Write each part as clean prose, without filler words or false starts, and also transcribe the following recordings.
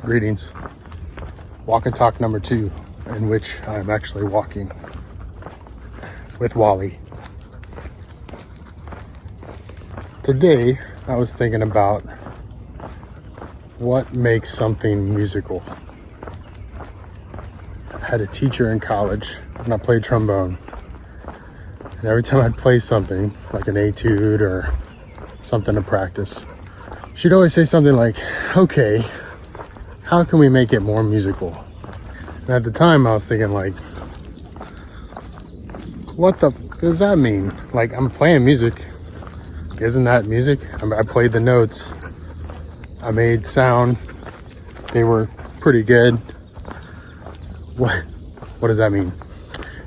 Greetings. Walk and talk number 2, in which I'm actually walking with Wally. Today, I was thinking about what makes something musical. I had a teacher in college, and I played trombone. And every time I'd play something, like an etude or something to practice, she'd always say something like, okay, how can we make it more musical? And at the time I was thinking like, what the does that mean? Like, I'm playing music. Isn't that music? I played the notes. I made sound. They were pretty good. What does that mean?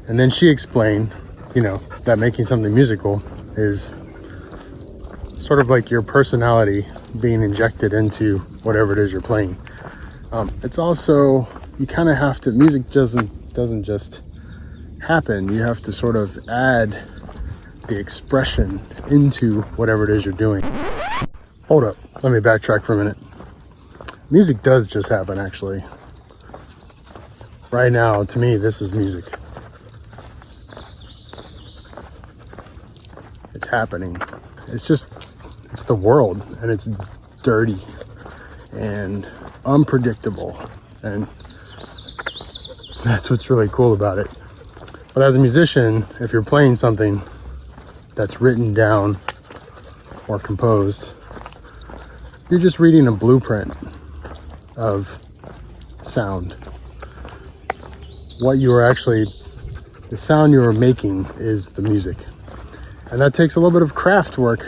And then she explained, that making something musical is sort of like your personality being injected into whatever it is you're playing. It's also, you kind of have to, music doesn't just happen. You have to sort of add the expression into whatever it is you're doing. Hold up, let me backtrack for a minute. Music does just happen, actually. Right now, to me, this is music. It's happening. It's the world, and it's dirty and unpredictable, and that's what's really cool about it. But as a musician, if you're playing something that's written down or composed, you're just reading a blueprint of sound. The sound you are making is the music. And that takes a little bit of craft work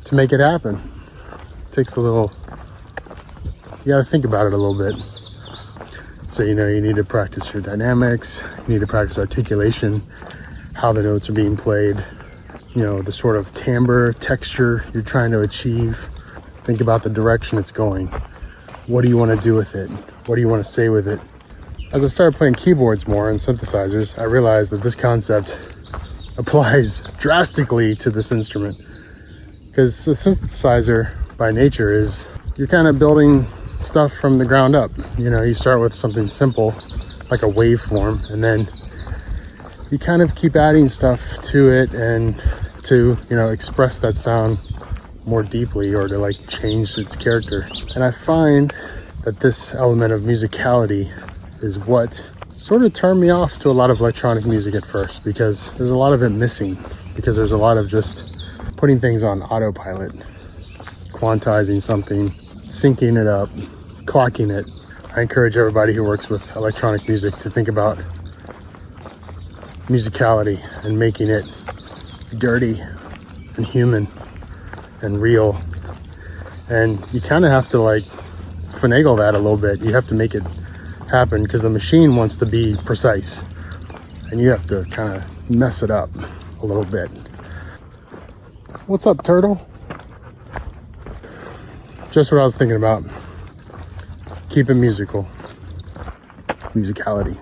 to make it happen. It takes you gotta think about it a little bit. So, you need to practice your dynamics, you need to practice articulation, how the notes are being played, the sort of timbre, texture you're trying to achieve. Think about the direction it's going. What do you want to do with it? What do you want to say with it? As I started playing keyboards more and synthesizers, I realized that this concept applies drastically to this instrument. Because the synthesizer, by nature, is you're kind of building stuff from the ground up. You start with something simple, like a waveform, and then you kind of keep adding stuff to it and to, express that sound more deeply or to change its character. And I find that this element of musicality is what sort of turned me off to a lot of electronic music at first, because there's a lot of it missing, because there's a lot of just putting things on autopilot, quantizing something, syncing it up, clocking it. I encourage everybody who works with electronic music to think about musicality and making it dirty and human and real. And you kind of have to finagle that a little bit. You have to make it happen because the machine wants to be precise, and you have to kind of mess it up a little bit. What's up, turtle? Just what I was thinking about. Keep it musical. Musicality.